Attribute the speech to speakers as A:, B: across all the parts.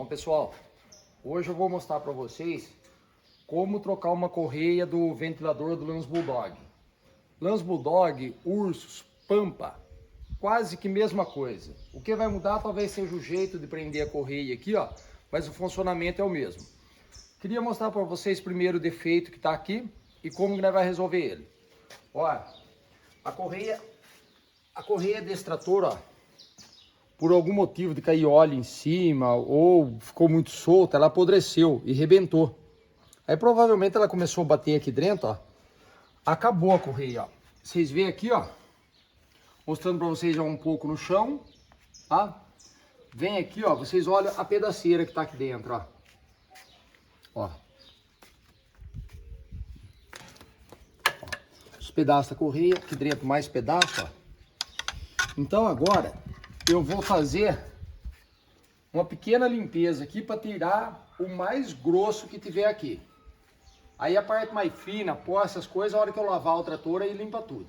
A: Bom, pessoal, hoje eu vou mostrar para vocês como trocar uma correia do ventilador do Lance Bulldog. Lance Bulldog, Ursus, Pampa, quase que mesma coisa. O que vai mudar talvez seja o jeito de prender a correia aqui, ó, mas o funcionamento é o mesmo. Queria mostrar para vocês primeiro o defeito que está aqui e como que nós vai resolver ele. Olha, a correia desse trator, ó, por algum motivo de cair óleo em cima ou ficou muito solta, ela apodreceu e rebentou. Aí provavelmente ela começou a bater aqui dentro, ó. Acabou a correia, ó. Vocês veem aqui, ó, mostrando para vocês já um pouco no chão, tá? Vem aqui, ó, vocês olham a pedaceira que tá aqui dentro, ó. Ó. Os pedaços da correia, aqui dentro mais pedaços, ó. Então agora eu vou fazer uma pequena limpeza aqui para tirar o mais grosso que tiver aqui. Aí a parte mais fina, pó, essas coisas, a hora que eu lavar o trator aí limpa tudo.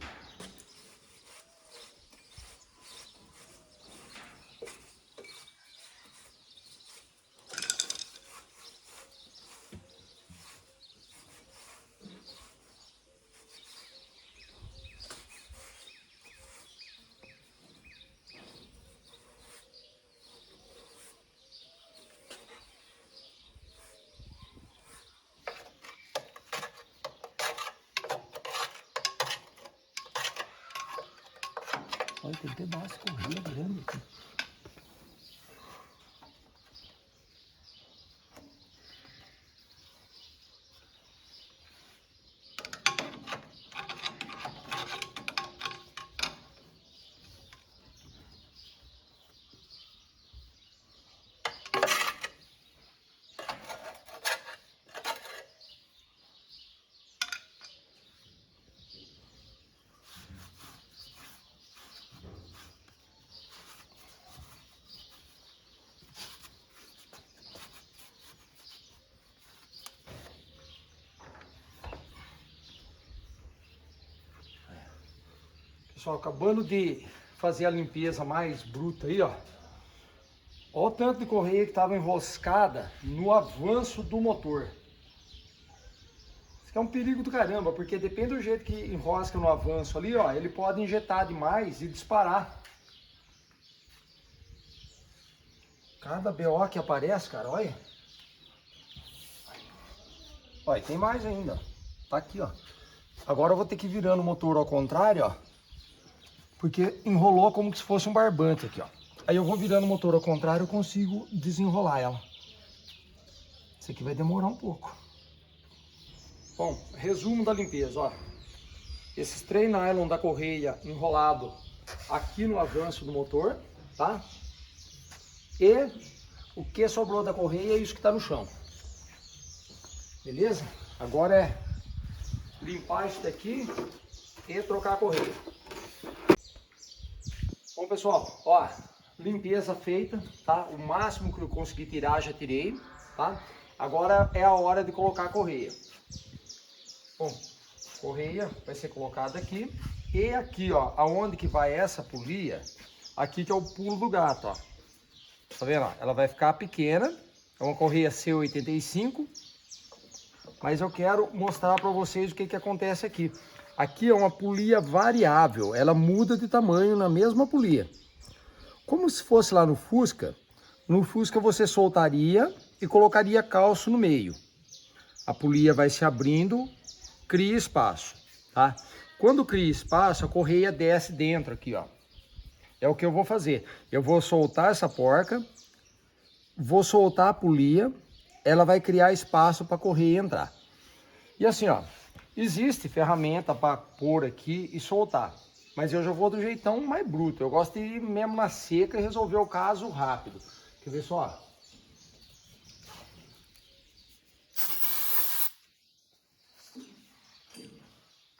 A: Olha, tem pedaço de correia grande aqui. Pessoal, acabando de fazer a limpeza mais bruta aí, ó. Olha o tanto de correia que estava enroscada no avanço do motor. Isso aqui é um perigo do caramba, porque depende do jeito que enrosca no avanço ali, ó, ele pode injetar demais e disparar. Cada BO que aparece, cara, olha. Olha, tem mais ainda, ó. Tá aqui, ó. Agora eu vou ter que ir virando o motor ao contrário, ó. Porque enrolou como se fosse um barbante aqui, ó. Aí eu vou virando o motor ao contrário, eu consigo desenrolar ela. Isso aqui vai demorar um pouco. Bom, resumo da limpeza, ó. Esses 3 nylon da correia enrolado aqui no avanço do motor, tá? E o que sobrou da correia é isso que tá no chão. Beleza? Agora é limpar isso daqui e trocar a correia. Bom, pessoal, ó, limpeza feita, tá? O máximo que eu consegui tirar, já tirei, tá? Agora é a hora de colocar a correia. Bom, correia vai ser colocada aqui. E aqui, ó, aonde que vai essa polia, aqui que é o pulo do gato, ó. Tá vendo? Ela vai ficar pequena, é uma correia C85, mas eu quero mostrar para vocês o que que acontece aqui. Aqui é uma polia variável, ela muda de tamanho na mesma polia. Como se fosse lá no Fusca você soltaria e colocaria calço no meio. A polia vai se abrindo, cria espaço, tá? Quando cria espaço, a correia desce dentro aqui, ó. É o que eu vou fazer. Eu vou soltar essa porca, vou soltar a polia, ela vai criar espaço para a correia entrar. E assim, ó, existe ferramenta para pôr aqui e soltar, mas eu já vou do jeitão mais bruto. Eu gosto de ir mesmo na seca e resolver o caso rápido. Quer ver só?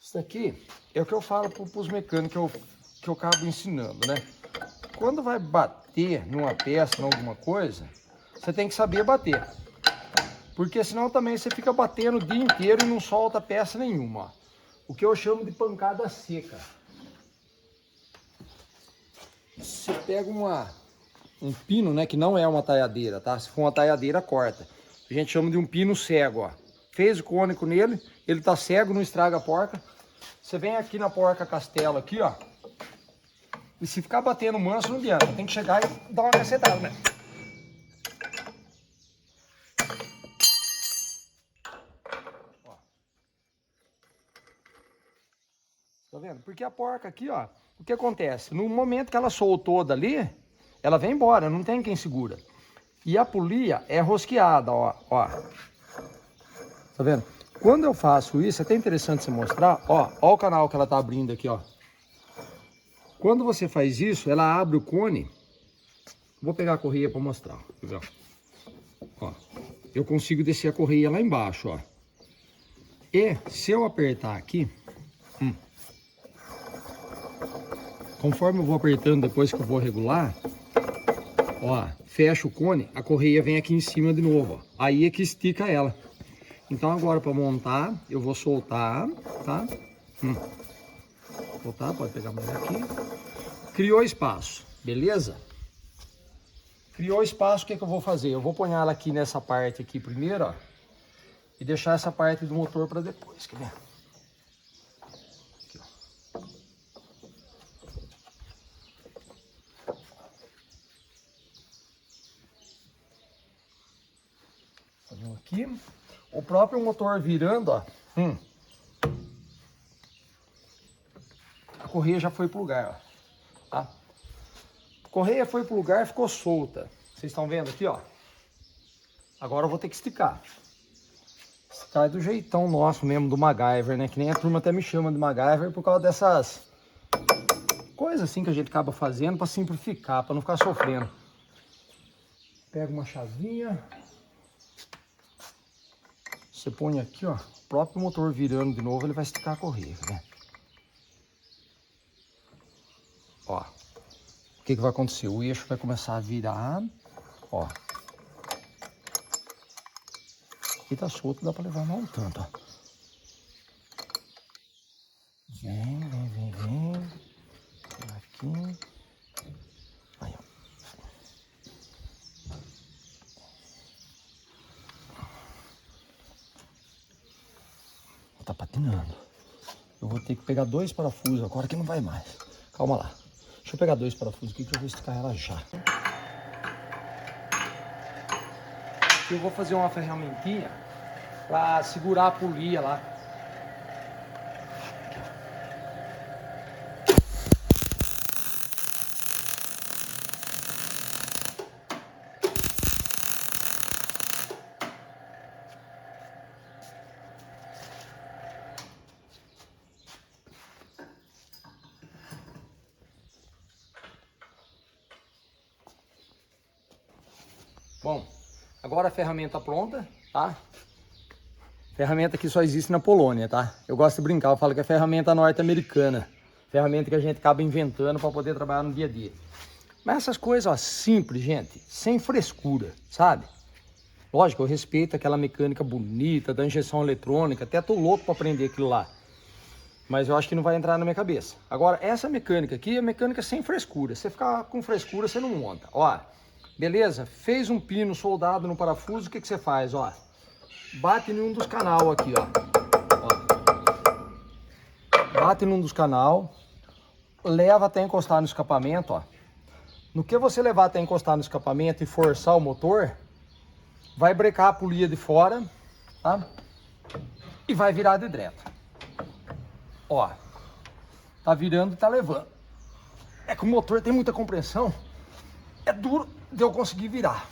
A: Isso aqui é o que eu falo para os mecânicos que eu acabo ensinando, né? Quando vai bater numa peça, em alguma coisa, você tem que saber bater. Porque senão também você fica batendo o dia inteiro e não solta peça nenhuma, ó. O que eu chamo de pancada seca. Você pega uma um pino, né, que não é uma taiadeira, tá? Se for uma taiadeira, corta. A gente chama de um pino cego, ó. Fez o cônico nele, ele tá cego, não estraga a porca. Você vem aqui na porca castelo aqui, ó. E se ficar batendo manso, não adianta. Tem que chegar e dar uma cacetada, né? Ó. Tá vendo? Porque a porca aqui, ó, o que acontece? No momento que ela soltou dali, ela vem embora, não tem quem segura. E a polia é rosqueada, ó, ó. Tá vendo? Quando eu faço isso, é até interessante você mostrar, ó, ó o canal que ela tá abrindo aqui, ó. Quando você faz isso, ela abre o cone. Vou pegar a correia para mostrar, ó. Eu consigo descer a correia lá embaixo, ó. E se eu apertar aqui, conforme eu vou apertando depois que eu vou regular, ó, fecha o cone, a correia vem aqui em cima de novo, ó. Aí é que estica ela. Então agora para montar, eu vou soltar, tá? Soltar, pode pegar mais aqui. Criou espaço, beleza? Criou espaço, o que que eu vou fazer? Eu vou pôr ela aqui nessa parte aqui primeiro, ó. E deixar essa parte do motor para depois, quer ver? Aqui, ó. Fazendo aqui. O próprio motor virando, ó. A correia já foi pro lugar, ó. Tá? A correia foi pro lugar e ficou solta. Vocês estão vendo aqui, ó. Agora eu vou ter que esticar. Esticar do jeitão nosso mesmo, do MacGyver, né? Que nem a turma até me chama de MacGyver por causa dessas coisas assim que a gente acaba fazendo para simplificar, para não ficar sofrendo. Pega uma chavinha. Você põe aqui, ó. O próprio motor virando de novo, ele vai esticar a correia, né? Ó. O que que vai acontecer? O eixo vai começar a virar, ó. Aqui tá solto, dá pra levar mal um tanto, ó. Vem, vem, vem, vem. Aqui. Aí, ó. Tá patinando. Eu vou ter que pegar 2 parafusos agora que não vai mais. Calma lá. Deixa eu pegar 2 parafusos aqui que eu vou esticar ela já. Eu vou fazer uma ferramentinha para segurar a polia lá. Bom, agora a ferramenta pronta, tá? Ferramenta que só existe na Polônia, tá? Eu gosto de brincar, eu falo que é ferramenta norte-americana. Ferramenta que a gente acaba inventando para poder trabalhar no dia a dia. Mas essas coisas, ó, simples, gente, sem frescura, sabe? Lógico, eu respeito aquela mecânica bonita da injeção eletrônica, até tô louco para aprender aquilo lá. Mas eu acho que não vai entrar na minha cabeça. Agora, essa mecânica aqui é mecânica sem frescura. Se você ficar com frescura, você não monta. Ó, beleza? Fez um pino soldado no parafuso, o que que você faz, ó? Bate em um dos canal aqui, ó. Bate num dos canal, leva até encostar no escapamento, ó. No que você levar até encostar no escapamento e forçar o motor, vai brecar a polia de fora, tá? E vai virar de direto. Ó, tá virando e tá levando. É que o motor tem muita compressão, é duro de eu conseguir virar.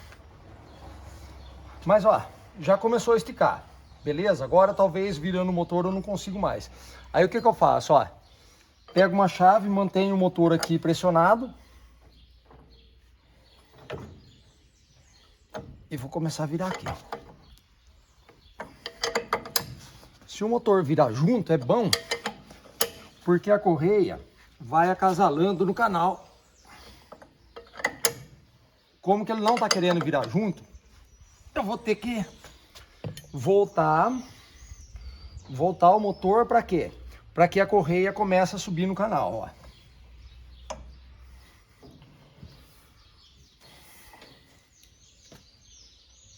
A: Mas ó, já começou a esticar, beleza? Agora talvez virando o motor eu não consigo mais. Aí o que que eu faço, ó? Pego uma chave, mantenho o motor aqui pressionado. E vou começar a virar aqui. Se o motor virar junto, é bom, porque a correia vai acasalando no canal. Como que ele não tá querendo virar junto, eu vou ter que voltar o motor para quê? Para que a correia comece a subir no canal, ó.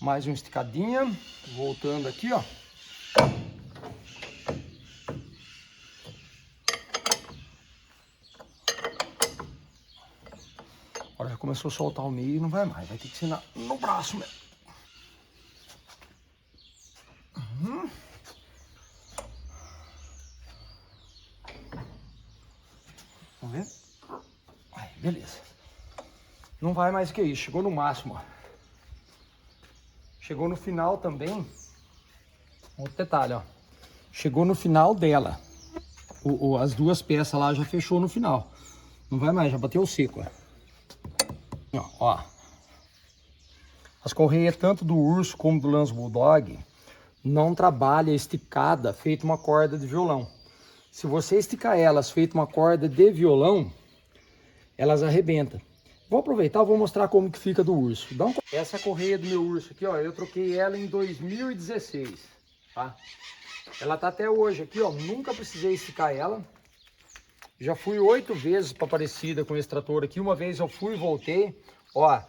A: Mais uma esticadinha. Voltando aqui, ó. Agora já começou a soltar o meio e não vai mais. Vai ter que ser no braço mesmo. Vamos ver? Aí, beleza. Não vai mais que isso. Chegou no máximo, ó. Chegou no final também. Outro detalhe, ó. Chegou no final dela. As duas peças lá já fechou no final. Não vai mais, já bateu seco, ó. As correias, tanto do Urso como do Lance Bulldog, não trabalha esticada feito uma corda de violão. Se você esticar elas feito uma corda de violão, elas arrebentam. Vou aproveitar e vou mostrar como que fica do Urso. Essa é a correia do meu Urso aqui, ó. Eu troquei ela em 2016, tá? Ela tá até hoje aqui, ó. Nunca precisei esticar ela. Já fui 8 vezes para Aparecida com esse trator aqui. Uma vez eu fui e voltei. Ó,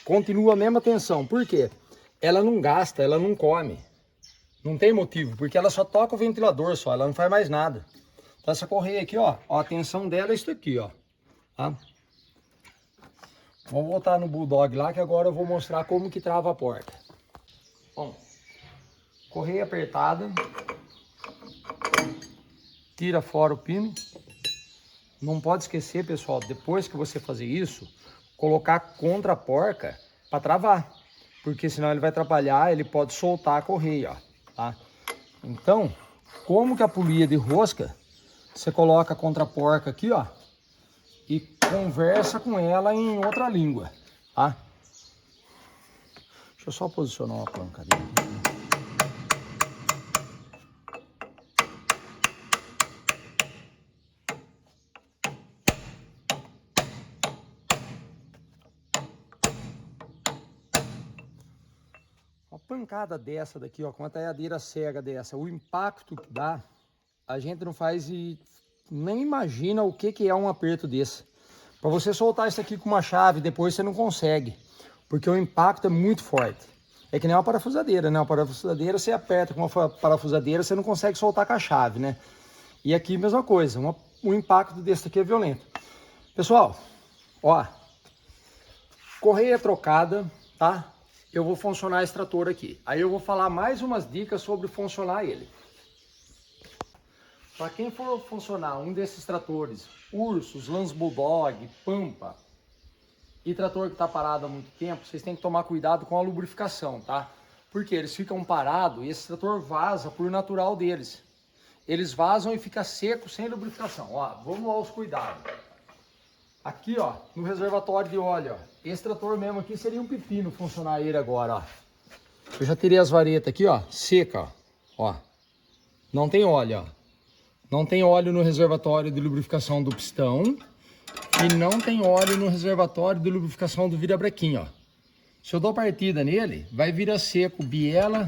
A: continua a mesma tensão. Por quê? Ela não gasta, ela não come. Não tem motivo, porque ela só toca o ventilador só, ela não faz mais nada. Então essa correia aqui, ó, a tensão dela é isso aqui, ó. Tá? Vamos voltar no Bulldog lá, que agora eu vou mostrar como que trava a porta. Bom, correia apertada. Tira fora o pino. Não pode esquecer, pessoal, depois que você fazer isso, colocar contra a porca para travar. Porque senão ele vai atrapalhar, ele pode soltar a correia, ó, tá? Então, como que a polia de rosca, você coloca contra a porca aqui, ó, e conversa com ela em outra língua, tá? Deixa eu só posicionar uma planca ali. Uma pancada dessa daqui, ó, com uma talhadeira cega dessa, o impacto que dá, a gente não faz e nem imagina o que é um aperto desse. Para você soltar isso aqui com uma chave, depois você não consegue, porque o impacto é muito forte. É que nem uma parafusadeira, né? Uma parafusadeira você aperta com uma parafusadeira, você não consegue soltar com a chave, né? E aqui mesma coisa, um impacto desse aqui é violento. Pessoal, ó, correia trocada, tá? Eu vou funcionar esse trator aqui. Aí eu vou falar mais umas dicas sobre funcionar ele. Para quem for funcionar um desses tratores, Ursos, Lance Bulldog, Pampa e trator que está parado há muito tempo, vocês têm que tomar cuidado com a lubrificação, tá? Porque eles ficam parados e esse trator vaza por natural deles. Eles vazam e fica seco sem lubrificação. Ó, vamos aos cuidados. Aqui, ó, no reservatório de óleo, ó, esse trator mesmo aqui seria um pepino funcionar ele agora, ó. Eu já tirei as varetas aqui, ó, seca, ó. Não tem óleo, ó. Não tem óleo no reservatório de lubrificação do pistão e não tem óleo no reservatório de lubrificação do virabrequim, ó. Se eu dou partida nele, vai virar seco, biela,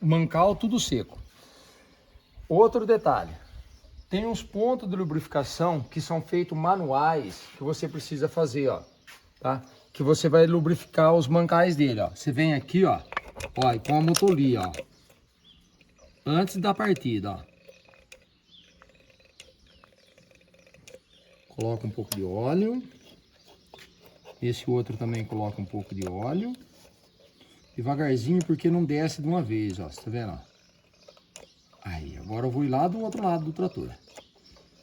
A: mancal, tudo seco. Outro detalhe, tem uns pontos de lubrificação que são feitos manuais que você precisa fazer, ó, tá? Que você vai lubrificar os mancais dele, ó. Você vem aqui, ó, e com a motolia, ó, antes da partida, ó. Coloca um pouco de óleo. Esse outro também coloca um pouco de óleo. Devagarzinho, porque não desce de uma vez, ó. Você tá vendo, ó? Aí, agora eu vou ir lá do outro lado do trator.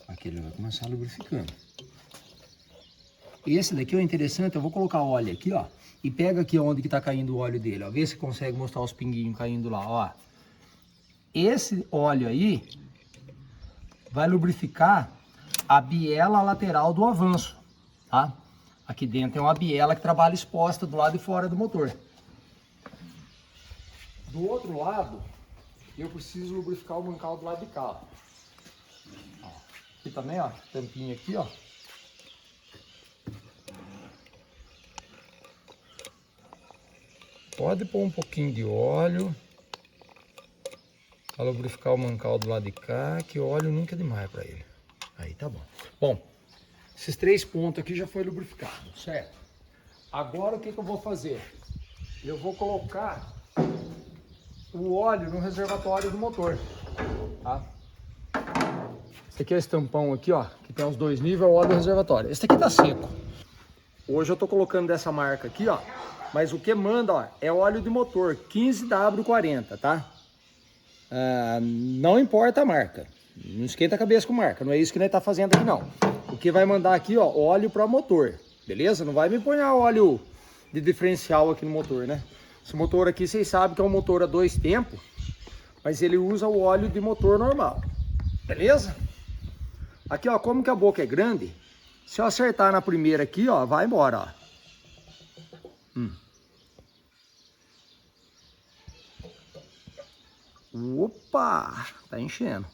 A: Aqui ele vai começar lubrificando. Esse daqui é interessante, eu vou colocar óleo aqui, ó. E pega aqui onde que tá caindo o óleo dele, ó. Vê se consegue mostrar os pinguinhos caindo lá, ó. Esse óleo aí vai lubrificar a biela lateral do avanço, tá? Aqui dentro tem uma biela que trabalha exposta do lado de fora do motor. Do outro lado, eu preciso lubrificar o mancal do lado de cá, ó. Aqui também, ó, tampinha aqui, ó. Pode pôr um pouquinho de óleo para lubrificar o mancal do lado de cá, que óleo nunca é demais para ele. Aí tá bom. Bom, esses 3 pontos aqui já foi lubrificado, certo? Agora o que eu vou fazer? eu vou colocar o óleo no reservatório do motor, tá? Esse aqui é esse tampão aqui, ó, que tem os dois níveis, é o óleo do reservatório. Esse aqui tá seco. Hoje eu tô colocando dessa marca aqui, ó, mas o que manda, ó, é óleo de motor 15W40, tá? Não importa a marca, não esquenta a cabeça com marca, não é isso que nós tá fazendo aqui não. O que vai mandar aqui, ó, óleo para motor, beleza? Não vai me pôr óleo de diferencial aqui no motor, né? Esse motor aqui, vocês sabem que é um motor a 2 tempos, mas ele usa o óleo de motor normal, beleza? Aqui, ó, como que a boca é grande, se eu acertar na primeira aqui, ó, vai embora, ó. Opa, tá enchendo.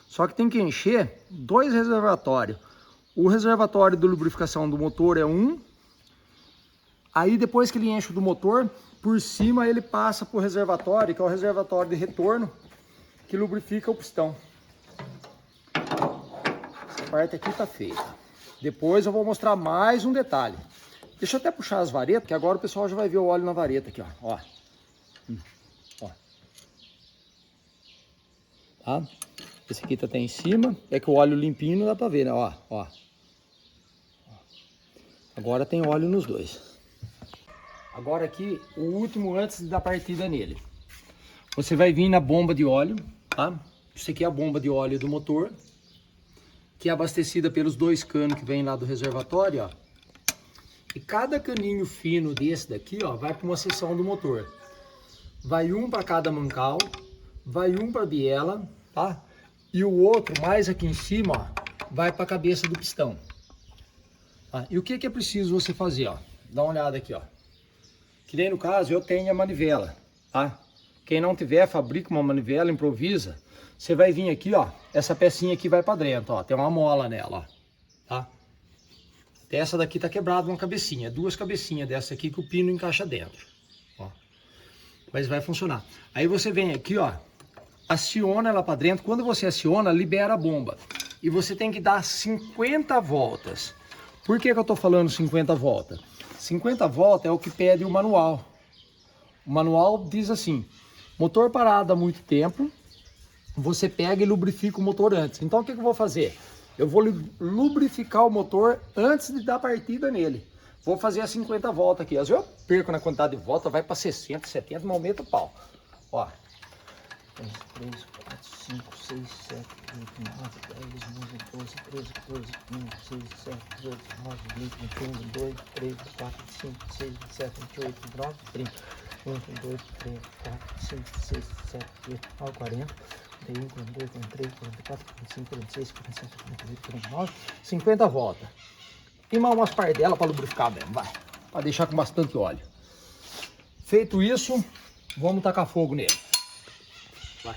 A: Só que tem que encher 2 reservatórios. O reservatório de lubrificação do motor é um. Aí depois que ele enche o do motor, por cima ele passa pro reservatório, que é o reservatório de retorno, que lubrifica o pistão. Essa parte aqui tá feita. Depois eu vou mostrar mais um detalhe. Deixa eu até puxar as varetas, que agora o pessoal já vai ver o óleo na vareta aqui, ó. Ó. Tá? Esse aqui tá até em cima, é que o óleo limpinho não dá pra ver, né? Ó, ó. Agora tem óleo nos dois. Agora aqui, o último antes da partida nele. Você vai vir na bomba de óleo, tá? Isso aqui é a bomba de óleo do motor, que é abastecida pelos 2 canos que vem lá do reservatório, ó. E cada caninho fino desse daqui, ó, vai para uma seção do motor. Vai um para cada mancal, vai um para a biela, tá? E o outro, mais aqui em cima, ó, vai para a cabeça do pistão. Tá? E o que é preciso você fazer, ó? Dá uma olhada aqui, ó. Que nem no caso eu tenho a manivela, tá? Quem não tiver, fabrica uma manivela, improvisa. Você vai vir aqui, ó, essa pecinha aqui vai para dentro, ó. Tem uma mola nela, ó, tá? Essa daqui tá quebrada uma cabecinha, 2 cabecinhas dessa aqui que o pino encaixa dentro, ó. Mas vai funcionar. Aí você vem aqui, ó, aciona ela para dentro. Quando você aciona, libera a bomba. E você tem que dar 50 voltas. Por que que eu tô falando 50 voltas? 50 voltas é o que pede o manual. O manual diz assim: motor parado há muito tempo, você pega e lubrifica o motor antes. Então o que que eu vou fazer? Eu vou lubrificar o motor antes de dar partida nele. Vou fazer as 50 voltas aqui. Às vezes eu perco na quantidade de voltas, vai para 60, 70, mas aumenta o pau. Ó. 2, 3, 4, 5, 6, 7, 8, 9, 10, 11, 12, 13, 14, 15, 16, 17, 18, 19, 20, 21, 22, 23, 24, 25, 26, 27, 28, 29, 30. 1, 2, 3, 4, 5, 6, 7, 8, 9, 40. 41, 42, 43, 44, 45, 46, 47, 48, 49, 50 voltas. E mais umas pardelas para lubrificar mesmo, vai. Para deixar com bastante óleo. Feito isso, vamos tacar fogo nele. Vai.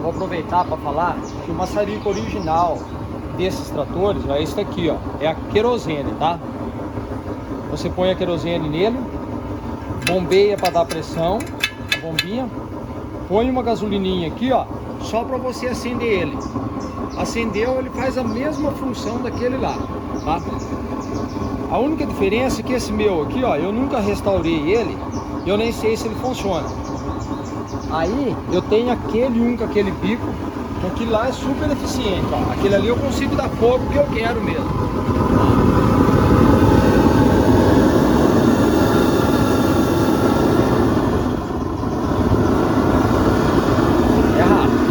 A: Aproveitar para falar que o maçarico original desses tratores é esse aqui, ó, é a querosene, tá? Você põe a querosene nele, bombeia para dar pressão, a bombinha, põe uma gasolininha aqui, ó, só para você acender ele. Acendeu, ele faz a mesma função daquele lá, tá? A única diferença é que esse meu aqui, ó, eu nunca restaurei ele, eu nem sei se ele funciona. Aí eu tenho aquele com aquele bico, que aquele lá é super eficiente, ó. Aquele ali eu consigo dar fogo que eu quero mesmo. É rápido.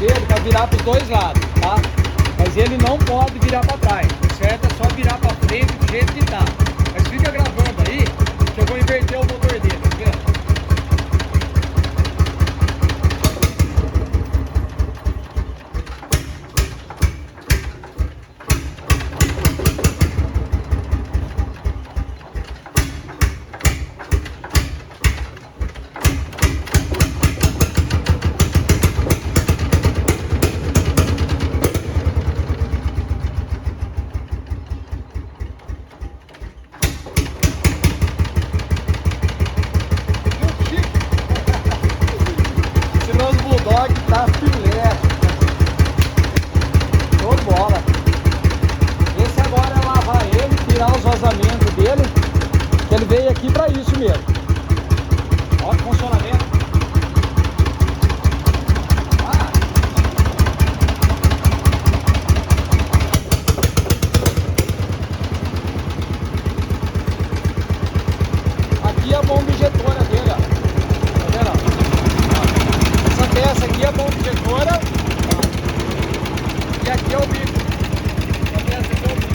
A: dele para virar para os dois lados, tá? Mas ele não pode virar para trás, certo? É só virar para frente do jeito que tá. Mas fica gravando aí que eu vou inverter o motor dele, tá vendo? Tá filé, show de bola. Esse agora é lavar ele, tirar os vazamentos dele, que ele veio aqui para isso mesmo. Olha o funcionamento. Aqui é a bomba injetora dele, ó. Essa aqui é a bomba injetora e aqui é o bico. Essa aqui é o bico.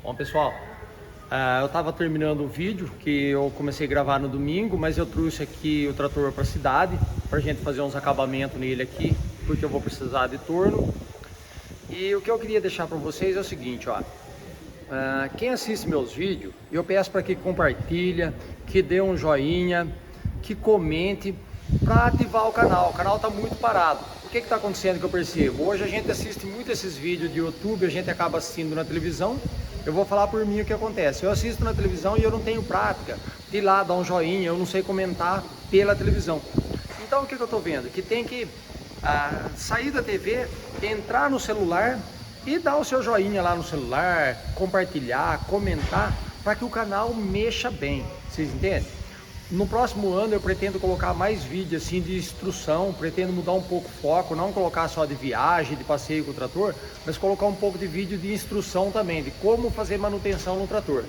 A: Bom, pessoal, eu estava terminando o vídeo que eu comecei a gravar no domingo, mas eu trouxe aqui o trator para a cidade para a gente fazer uns acabamentos nele aqui, porque eu vou precisar de torno. E o que eu queria deixar para vocês é o seguinte, ó, quem assiste meus vídeos, eu peço para que compartilha, que dê um joinha, que comente para ativar o canal. O canal está muito parado. O que está acontecendo que eu percebo? Hoje a gente assiste muito esses vídeos de YouTube, a gente acaba assistindo na televisão. Eu vou falar por mim o que acontece. Eu assisto na televisão e eu não tenho prática de ir lá dar um joinha, eu não sei comentar pela televisão. Então o que eu estou vendo? Que tem que sair da TV, entrar no celular e dar o seu joinha lá no celular, compartilhar, comentar, para que o canal mexa bem. Vocês entendem? No próximo ano eu pretendo colocar mais vídeos assim de instrução, pretendo mudar um pouco o foco, não colocar só de viagem, de passeio com o trator, mas colocar um pouco de vídeo de instrução também, de como fazer manutenção no trator.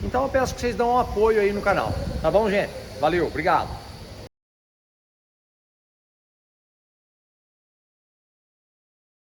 A: Então eu peço que vocês dão um apoio aí no canal, tá bom, gente? Valeu, obrigado!